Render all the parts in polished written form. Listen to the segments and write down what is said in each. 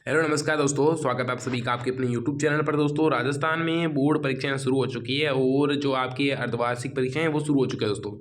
Hello नमस्कार दोस्तों, स्वागत है आप सभी का आपके अपने यूट्यूब चैनल पर। दोस्तों, राजस्थान में बोर्ड परीक्षाएं शुरू हो चुकी है और जो आपकी अर्धवार्षिक परीक्षाएं हैं वो शुरू हो चुकी है दोस्तों।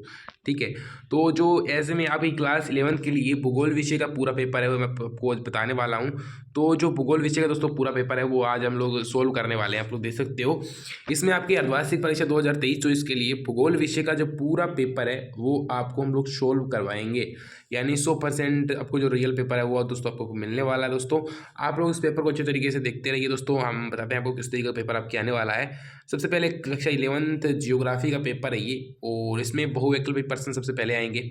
ठीक है, तो जो ऐसे में आपकी क्लास 11th के लिए भूगोल विषय का पूरा पेपर है वो मैं आपको आज बताने वाला हूं। तो जो भूगोल विषय का दोस्तों पूरा पेपर है वो आज हम लोग सोल्व करने वाले हैं, आप लोग देख सकते हो। इसमें आपकी अर्धवार्षिक परीक्षा 2023-24 के लिए भूगोल विषय का जो पूरा पेपर है वो आपको हम लोग सोल्व करवाएंगे, यानी 100% आपको जो रियल पेपर है वो दोस्तों आपको मिलने वाला है। दोस्तों, आप लोग इस पेपर को अच्छे तरीके से देखते रहिए। दोस्तों, हम बताते हैं आपको किस तरीके का पेपर आपके आने वाला है। सबसे पहले कक्षा 11th जियोग्राफी का पेपर है ये, और इसमें बहुवैकल्पिक प्रश्न सबसे पहले आएंगे।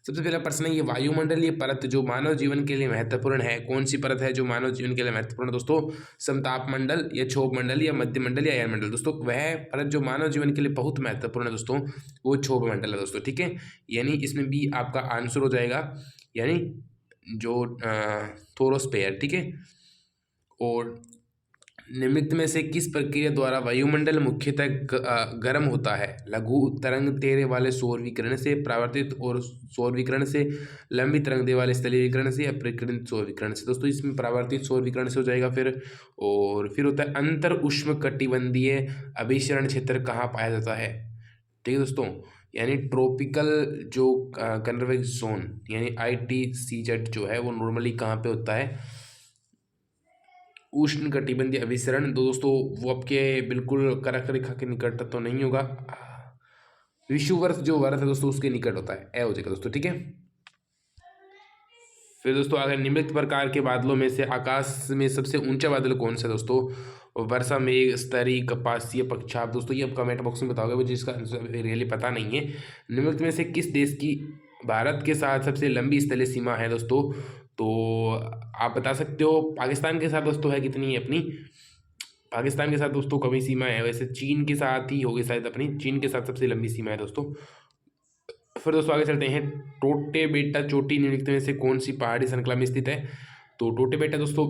सबसे पहला प्रश्न है ये, वायुमंडलीय परत जो मानव जीवन के लिए महत्वपूर्ण है, कौन सी परत है जो मानव जीवन के लिए महत्वपूर्ण है? दोस्तों, समताप मंडल या क्षोभ मंडल या मध्य मंडल या अयन मंडल? दोस्तों, वह परत जो मानव जीवन के लिए बहुत महत्वपूर्ण है दोस्तों वो क्षोभ मंडल है दोस्तों। ठीक है, यानी इसमें भी आपका आंसर हो जाएगा, यानी जो थोरोस्फेयर। ठीक है, और निम्नलिखित में से किस प्रक्रिया द्वारा वायुमंडल मुख्यतः गर्म होता है? लघु तरंग दैर्ध्य वाले सौर विकिरण से, परावर्तित और सौर विकिरण से, लंबी तरंग दैर्ध्य वाले स्थलीय विकिरण से या प्रकीर्णित सौर विकिरण से? दोस्तों, इसमें परावर्तित सौर विकिरण से हो जाएगा फिर। और फिर होता है अंतर उष्ण कटिबंधीय अभिसरण क्षेत्र कहाँ पाया जाता है? ठीक है दोस्तों, यानी ट्रॉपिकल जो कन्वर्जेंस जोन यानी ITCZ जो है वो नॉर्मली कहाँ पे होता है? उष्ण कटिबंधीय अभिसरण। दोस्तों, वो आपके बिल्कुल कर्क रेखा के निकट तो नहीं होगा, विषुवत जो वर्त है दोस्तों उसके निकट होता है, ए हो जाएगा दोस्तों। ठीक है, फिर दोस्तों अगर निम्नलिखित प्रकार के बादलों में से आकाश में सबसे ऊंचा बादल कौन सा है? दोस्तों, वर्षा मेघ, स्तरी, कपासीय, पक्षाप। दोस्तों, ये आप कमेंट बॉक्स में बताओगे मुझे, इसका रियली पता नहीं है। निम्नलिखित में से किस देश की भारत के साथ सबसे लंबी स्थलीय सीमा है? दोस्तों, तो आप बता सकते हो पाकिस्तान के साथ दोस्तों है कितनी है अपनी? पाकिस्तान के साथ दोस्तों कभी सीमा है, वैसे चीन के साथ ही होगी शायद अपनी, चीन के साथ सबसे लंबी सीमा है दोस्तों। फिर दोस्तों आगे चलते हैं, टोटे बेटा चोटी निम्नलिखित में से कौन सी पहाड़ी श्रृंखला में स्थित है? तो टोटे बेटा दोस्तों,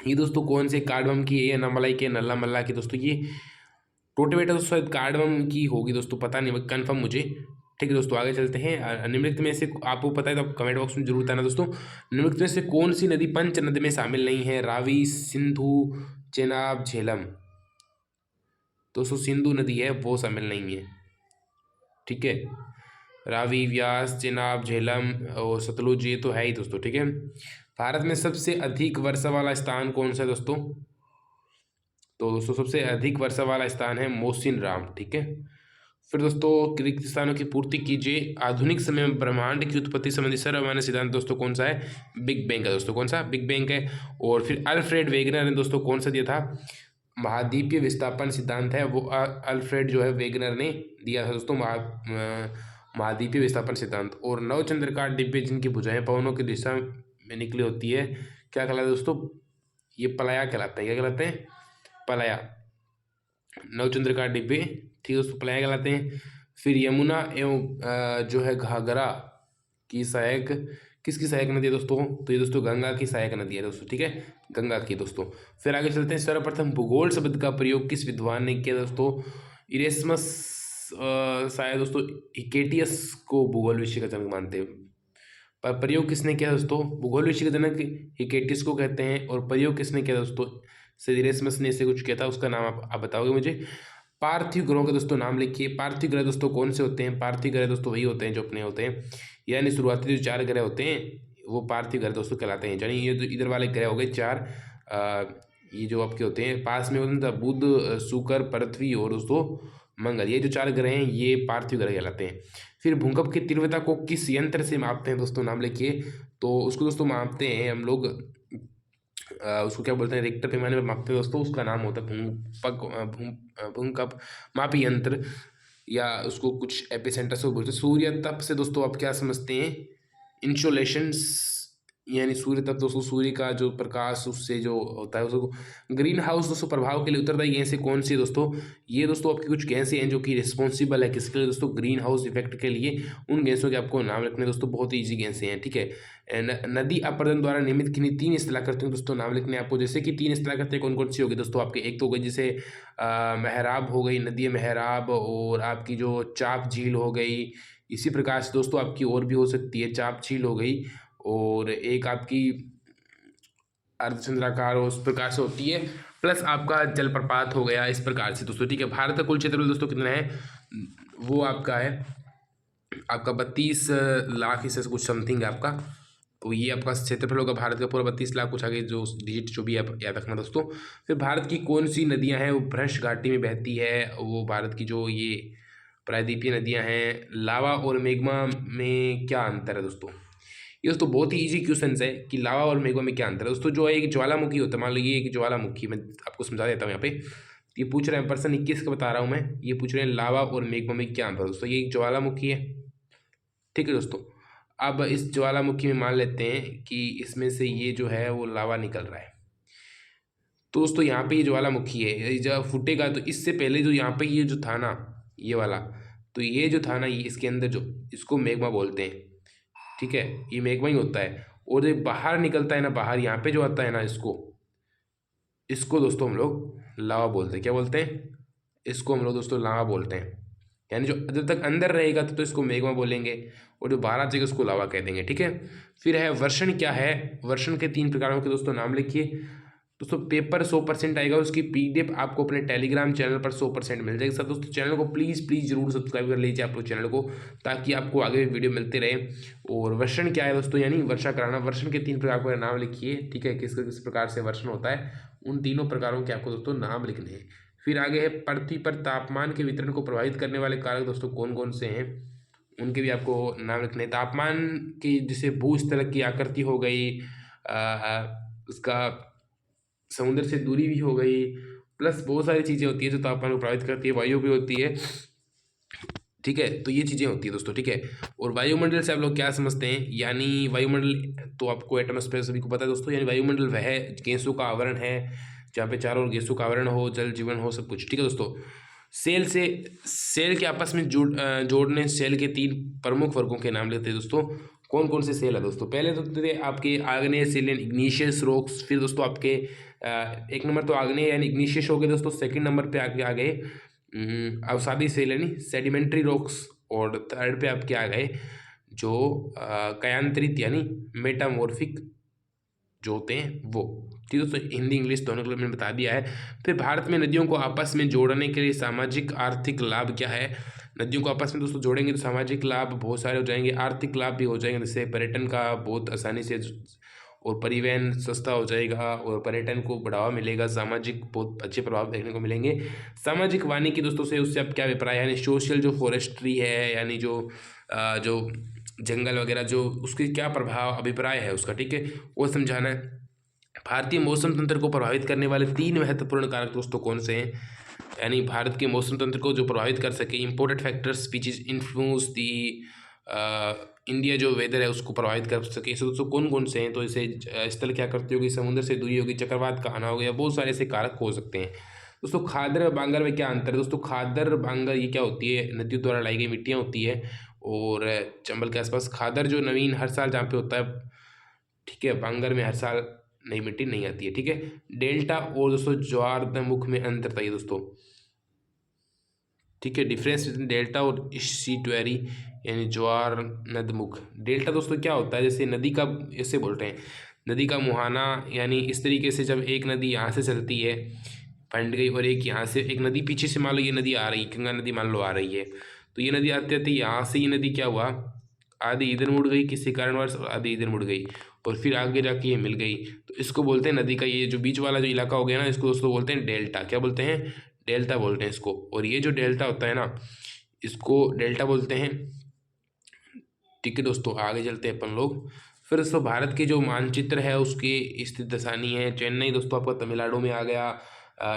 ये दोस्तों कौन से कार्डमम की है या नमलाई के नल्ला मल्ला की? दोस्तों, ये टोटे बेटा दोस्तों शायद कार्डमम की होगी दोस्तों, पता नहीं कन्फर्म मुझे। ठीक है दोस्तों, आगे चलते हैं। निम्नलिखित में से आपको पता है तो आप कमेंट बॉक्स में जरूर बताना दोस्तों। निम्नलिखित में से कौन सी नदी पंच नदी में शामिल नहीं है? रावी, सिंधु, चेनाब, झेलम? दोस्तों, सिंधु नदी है वो शामिल नहीं है। ठीक है, रावी, व्यास, चेनाब, झेलम और सतलुज ये तो है ही दोस्तों। ठीक है, भारत में सबसे अधिक वर्षा वाला स्थान कौन सा है दोस्तों? तो दोस्तों सबसे अधिक वर्षा वाला स्थान है मोसिन राम। ठीक है, फिर दोस्तों रिक्त स्थानों की पूर्ति कीजिए। आधुनिक समय में ब्रह्मांड की उत्पत्ति संबंधी सर्वमान्य सिद्धांत दोस्तों कौन सा है? बिग बैंग है दोस्तों। कौन सा? बिग बैंग है। और फिर अल्फ्रेड वेगनर ने दोस्तों कौन सा दिया था? महाद्वीपीय विस्थापन सिद्धांत है वो अल्फ्रेड जो है वेगनर ने दिया था दोस्तों, महाद्वीपीय विस्थापन सिद्धांत। और नवचंद्रकार डिब्बे जिनकी भुजाएं पवनों की दिशा में निकली होती है, क्या कहलाता है दोस्तों? ये पलाया कहलाता है। क्या कहलाते हैं? पलाया। नवचंद्रकार डिब्बे, ठीक है दोस्तों, पलाया कहलाते हैं। फिर यमुना एवं जो है घाघरा की सहायक, किसकी सहायक नदी है दोस्तों? तो ये दोस्तों गंगा की सहायक नदी है दोस्तों। ठीक है, गंगा की दोस्तों। फिर आगे चलते हैं, सर्वप्रथम भूगोल शब्द का प्रयोग किस विद्वान ने किया दोस्तों? इरेस्मस शायद दोस्तों हिकेटियस को भूगोल विषय का जनक मानते हैं। पर प्रयोग किसने किया दोस्तों? भूगोल विषय का जनक हिकेटियस को कहते हैं। और प्रयोग किसने किया दोस्तों? इरेस्मस ने इसे कुछ किया था, उसका नाम आप बताओगे मुझे। पार्थिव ग्रहों के दोस्तों नाम लिखिए। पार्थिव ग्रह दोस्तों कौन से होते हैं? पार्थिव ग्रह दोस्तों वही होते हैं जो अपने होते हैं, यानी शुरुआती जो 4 ग्रह होते हैं वो पार्थिव ग्रह दोस्तों कहलाते हैं। यानी ये जो इधर वाले ग्रह हो गए 4, ये जो आपके होते हैं पास में होते हैं बुध, शुक्र, पृथ्वी और दोस्तों मंगल, ये जो 4 ग्रह हैं ये पार्थिव ग्रह कहलाते हैं। फिर भूकंप की तीव्रता को किस यंत्र से मापते हैं दोस्तों? नाम लिखिए। तो उसको दोस्तों मापते हैं हम लोग, उसको क्या बोलते हैं? रिक्टर पैमाने पर मापते हैं दोस्तों, उसका नाम होता है भूकंप मापी यंत्र, या उसको कुछ एपिसेंटर से बोलते हैं। सूर्य तप से दोस्तों आप क्या समझते हैं? इंसोलेशंस, यानी सूर्य तप दोस्तों सूर्य का जो प्रकाश उससे जो होता है उसको। ग्रीन हाउस दोस्तों प्रभाव के लिए उत्तरदायी गैसें कौन सी है दोस्तों? ये दोस्तों आपकी कुछ गैसें हैं जो कि रिस्पॉन्सिबल है किसके लिए दोस्तों? ग्रीन हाउस इफेक्ट के लिए। उन गैसों के आपको नाम रखने दोस्तों, बहुत ईजी गैसें हैं। ठीक है, नदी अपरदन द्वारा निर्मित किन्हीं 3 स्थलाकृतियों दोस्तों नाम लिखने आपको, जैसे कि 3 स्थलाकृतियाँ कौन कौन सी होगी दोस्तों आपके? एक तो हो गई जैसे मेहराब हो गई, नदी मेहराब, और आपकी जो चाप झील हो गई। इसी प्रकार से दोस्तों आपकी और भी हो सकती है, चाप झील हो गई, और एक आपकी अर्धचंद्राकार हो उस प्रकार से होती है, प्लस आपका जलप्रपात हो गया इस प्रकार से दोस्तों, ठीक है। भारत का कुल क्षेत्रफल दोस्तों कितना है, वो आपका है आपका 32 लाख इससे कुछ समथिंग है आपका। तो ये आपका क्षेत्रफल होगा भारत का पूरा 32 लाख, कुछ आगे जो डिजिट जो भी आप याद रखना दोस्तों। फिर भारत की कौन सी नदियां हैं वो भ्रश घाटी में बहती है, वो भारत की जो ये प्रायद्वीपीय नदियां हैं। लावा और मैग्मा में क्या अंतर है दोस्तों, ये दोस्तों बहुत ही इजी क्वेश्चन है कि लावा और मैग्मा में क्या अंतर है दोस्तों। जो एक ज्वालामुखी होता है, मान लीजिए एक ज्वालामुखी, मैं आपको समझा देता हूँ यहाँ पे। ये पूछ रहे हैं पर्सन 21 का बता रहा हूँ मैं, ये पूछ रहे हैं लावा और मैग्मा में क्या अंतर है दोस्तों। ये एक ज्वालामुखी है, ठीक है दोस्तों। अब इस ज्वालामुखी में मान लेते हैं कि इसमें से ये जो है वो लावा निकल रहा है, तो दोस्तों यहाँ पे ये ज्वालामुखी है, ये जब फूटेगा तो इससे पहले जो यहाँ पे ये जो था ना, ये वाला, तो ये जो था ना, ये इसके अंदर जो, इसको मैग्मा बोलते हैं, ठीक है। ये मैग्मा ही होता है। और जब बाहर निकलता है ना, बाहर यहाँ पे जो आता है ना, इसको इसको दोस्तों हम लोग लावा बोलते हैं। क्या बोलते हैं, इसको हम लोग दोस्तों लावा बोलते हैं। यानी जो जब तक अंदर रहेगा तो इसको मैग्मा बोलेंगे, और जो बाहर आ जाएगा उसको लावा कह देंगे, ठीक है। फिर है वर्षण, क्या है वर्षण के 3 प्रकारों के दोस्तों नाम लिखिए। दोस्तों पेपर 100% आएगा, उसकी पीडीएफ आपको अपने टेलीग्राम चैनल पर 100% मिल जाएगी। सर दोस्तों चैनल को प्लीज़ जरूर सब्सक्राइब कर लीजिए आप लोग चैनल को, ताकि आपको आगे भी वीडियो मिलते रहे। और वर्षण क्या है दोस्तों, यानी वर्षा कराना। वर्षण के 3 प्रकार का नाम लिखिए, ठीक है, किस किस प्रकार से वर्षण होता है, उन तीनों प्रकारों के आपको दोस्तों नाम लिखने हैं। फिर आगे है पृथ्वी पर तापमान के वितरण को प्रभावित करने वाले कारक दोस्तों कौन कौन से हैं, उनके भी आपको नाम लिखने हैं। तापमान की जैसे भूस्तर की आकृति हो गई, उसका समुद्र से दूरी भी हो गई, प्लस बहुत सारी चीज़ें होती है जो तापमान को प्रभावित करती है, वायु भी होती है, ठीक है। तो ये चीज़ें होती है दोस्तों, ठीक है। और वायुमंडल से आप लोग क्या समझते हैं, यानी वायुमंडल तो आपको एटमॉस्फेयर सभी को पता है दोस्तों। यानी वायुमंडल वह गैसों का आवरण है जहाँ पे चारों ओर गैसों का आवरण हो, जल जीवन हो, सब कुछ, ठीक है दोस्तों। सेल के आपस में जोड़ने सेल के 3 प्रमुख वर्गों के नाम लेते हैं दोस्तों। कौन कौन से सेल है दोस्तों, पहले तो थे आपके आग्नेय सेल यानी इग्निशियस रॉक्स। फिर दोस्तों आपके 1 नंबर तो आग्नेय यानी इग्निशियस हो गए दोस्तों। सेकंड नंबर पे आगे आ गए अवसादी सेल यानी सेडिमेंट्री रॉक्स। और थर्ड पे आपके आ गए जो कयांतरित यानी मेटामॉर्फिक जो होते हैं वो, ठीक है दोस्तों। हिंदी इंग्लिश दोनों के लिए मैंने बता दिया है। फिर भारत में नदियों को आपस में जोड़ने के लिए सामाजिक आर्थिक लाभ क्या है। नदियों को आपस में दोस्तों जोड़ेंगे तो सामाजिक लाभ बहुत सारे हो जाएंगे, आर्थिक लाभ भी हो जाएंगे, जैसे पर्यटन का बहुत आसानी से, और परिवहन सस्ता हो जाएगा, और पर्यटन को बढ़ावा मिलेगा, सामाजिक बहुत अच्छे प्रभाव देखने को मिलेंगे। सामाजिक वानिकी दोस्तों से उससे अब क्या अभिप्राय है, यानी सोशल जो फॉरेस्ट्री है, यानी जो जंगल वगैरह जो उसके क्या प्रभाव अभिप्राय है उसका, ठीक है, वो समझाना है। भारतीय मौसम तंत्र को प्रभावित करने वाले 3 महत्वपूर्ण कारक दोस्तों कौन से हैं, यानी भारत के मौसम तंत्र को जो प्रभावित कर सके, important factors which is influence the India जो वेदर है उसको प्रभावित कर सके, इसे दोस्तों कौन कौन से हैं। तो इसे स्थल क्या करती होगी, समुद्र से दूरी होगी, चक्रवात का आना हो गया, बहुत सारे ऐसे कारक हो सकते हैं दोस्तों। खादर और बांगर में क्या अंतर है दोस्तों, खादर बांगर ये क्या होती है, नदियों द्वारा लाई गई मिट्टियाँ होती है। और चंबल के आसपास खादर जो नवीन हर साल जहाँ पे होता है, ठीक है, बांगर में हर साल नई मिट्टी नहीं आती है, ठीक है। डेल्टा और दोस्तों ज्वारमुख में अंतर था ये दोस्तों, ठीक है, डिफरेंस बिटवीन डेल्टा और ईस्टुअरी यानी ज्वार नदमुख। डेल्टा दोस्तों क्या होता है, जैसे नदी का, ऐसे बोलते हैं नदी का मुहाना, यानी इस तरीके से जब एक नदी यहाँ से चलती है फंड गई, और एक यहाँ से एक नदी पीछे से मान लो ये नदी आ रही है, गंगा नदी मान लो आ रही है, तो ये नदी आते आते यहाँ से ये नदी क्या हुआ, आधी इधर मुड़ गई किसी कारणवश और आधी इधर मुड़ गई, और फिर आगे जाके ये मिल गई, तो इसको बोलते हैं नदी का ये जो बीच वाला जो इलाका हो गया ना, इसको दोस्तों बोलते हैं डेल्टा। क्या बोलते हैं, डेल्टा बोलते हैं इसको। और ये जो डेल्टा होता है ना, इसको डेल्टा बोलते हैं, ठीक है दोस्तों। आगे चलते हैं अपन लोग। फिर दोस्तों भारत के जो मानचित्र है उसकी स्थित दशानी है, चेन्नई दोस्तों आपका तमिलनाडु में आ गया,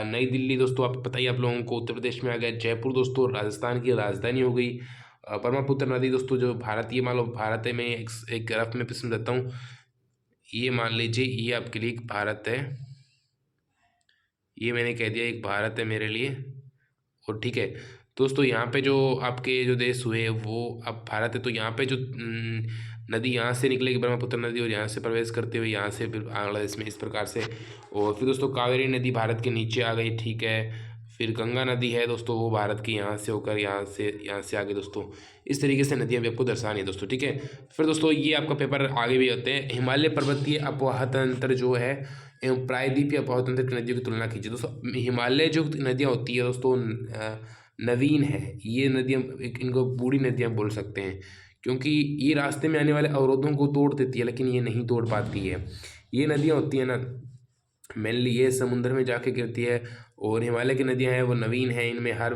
नई दिल्ली दोस्तों आप पता ही आप लोगों को उत्तर प्रदेश में आ गया, जयपुर दोस्तों राजस्थान की राजधानी हो गई, ब्रह्मपुत्र नदी दोस्तों जो भारतीय, मान लो भारत है, मैं एक रफ में प्रश्न देता हूँ, ये मान लीजिए ये आपके लिए एक भारत है, ये मैंने कह दिया एक भारत है मेरे लिए, और ठीक है दोस्तों यहाँ पे जो आपके जो देश हुए वो अब भारत है, तो यहाँ पे जो नदी यहाँ से निकलेगी ब्रह्मपुत्र नदी, और यहाँ से प्रवेश करते हुए यहाँ से फिर बांग्लादेश में इस प्रकार से। और फिर दोस्तों कावेरी नदी भारत के नीचे आ गई, ठीक है। फिर गंगा नदी है दोस्तों, वो भारत की यहाँ से होकर यहाँ से आगे दोस्तों इस तरीके से नदियाँ भी आपको दर्शानी है दोस्तों, ठीक है। फिर दोस्तों ये आपका पेपर आगे भी होते हैं, हिमालय पर्वतीय अपवाह तंत्र जो है एवं प्रायद्वीपीय अपवाह तंत्र की नदियों की तुलना कीजिए। दोस्तों हिमालय जो नदियाँ होती है दोस्तों नवीन है, ये नदियाँ इनको बूढ़ी नदियाँ बोल सकते हैं, क्योंकि ये रास्ते में आने वाले अवरोधों को तोड़ देती है, लेकिन ये नहीं तोड़ पाती है। ये नदियाँ होती है ना मेनली ये समुद्र में जाके गिरती है, और हिमालय की नदियाँ हैं वो नवीन हैं, इनमें हर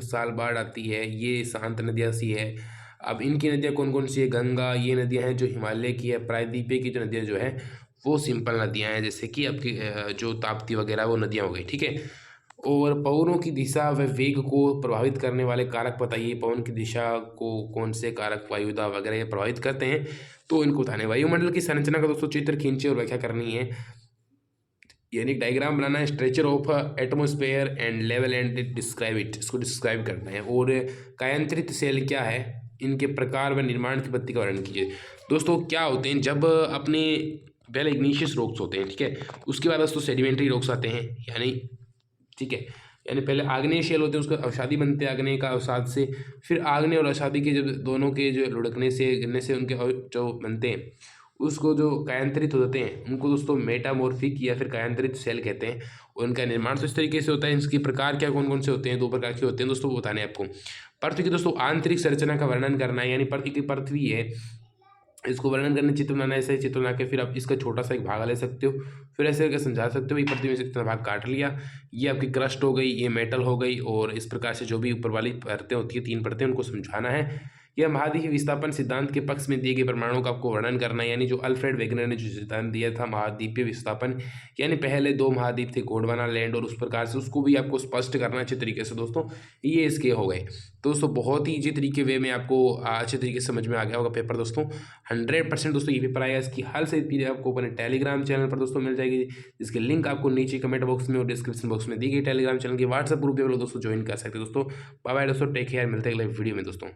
साल बाढ़ आती है, ये शांत नदियाँ सी है। अब इनकी नदियाँ कौन कौन सी है, गंगा, ये नदियाँ हैं जो हिमालय की है। प्रायद्वीपीय की जो नदियाँ जो है वो सिंपल नदियाँ हैं, जैसे कि आपकी जो ताप्ती वगैरह वो नदियाँ हो गई, ठीक है। और पवनों की दिशा व वेग को प्रभावित करने वाले कारक बताइए। पवन की दिशा को कौन से कारक वायुदा वगैरह ये प्रभावित करते हैं, तो इनको बताने। वायुमंडल की संरचना का दोस्तों चित्र खींचे और व्याख्या करनी है, यानी डायग्राम बनाना है, structure of atmosphere and level and describe it, इसको डिस्क्राइब करना है। और कायांतरित सेल क्या है, इनके प्रकार व निर्माण की पद्धति का वर्णन कीजिए। दोस्तों क्या होते हैं, जब अपने पहले इग्निशियस रॉक्स होते हैं, ठीक है, उसके बाद दोस्तों सेडिमेंट्री रॉक्स आते हैं, यानी ठीक है, यानी पहले आग्नेय शेल होते हैं, उसका अवसादी बनते हैं आग्नेय का अवसाद से, फिर आग्नेय और अवसादी के जब दोनों के जो लुढ़कने से गिरने से उनके जो बनते हैं उसको जो कायांतरित हो जाते हैं उनको दोस्तों मेटामॉर्फिक या फिर कायांतरित सेल कहते हैं। और उनका निर्माण तो इस तरीके से होता है। इसके प्रकार क्या कौन कौन से होते हैं, दो प्रकार के होते हैं दोस्तों, वो बताने हैं आपको। पृथ्वी की दोस्तों आंतरिक संरचना का वर्णन करना है, यानी पृथ्वी है, इसको वर्णन करने चित्र बनाना है, ऐसे चित्र बना के फिर आप इसका छोटा सा एक भाग ले सकते हो, फिर ऐसे करके समझा सकते हो। ये पृथ्वी में से इतना भाग काट लिया, ये आपकी क्रस्ट हो गई, ये मेटल हो गई, और इस प्रकार से जो भी ऊपर वाली परतें होती है, 3 परतें, उनको समझाना है। यह महाद्वीप विस्थापन सिद्धांत के पक्ष में दिए गए प्रमाणों का आपको वर्णन करना है, यानी जो अल्फ्रेड वेगनर ने जो सिद्धांत दिया था महाद्वीपीय विस्थापन, यानी पहले 2 महाद्वीप थे, गोंडवाना लैंड, और उस प्रकार से उसको भी आपको स्पष्ट करना अच्छे तरीके से दोस्तों। ये इसके हो गए दोस्तों, बहुत ही इजी तरीके वे में आपको अच्छे तरीके से समझ में आ गया होगा पेपर दोस्तों। 100% दोस्तों ये पेपर आएगा। इसकी हर से पीडीएफ आपको अपने टेलीग्राम चैनल पर दोस्तों मिल जाएगी, जिसकी लिंक आपको नीचे कमेंट बॉक्स में और डिस्क्रिप्शन बॉक्स में दी गई। टेलीग्राम चैनल की व्हाट्सएप ग्रुप पे दोस्तों ज्वाइन कर सकते हैं दोस्तों। बाय बाय दोस्तों, टेक केयर, मिलते हैं अगले वीडियो में दोस्तों।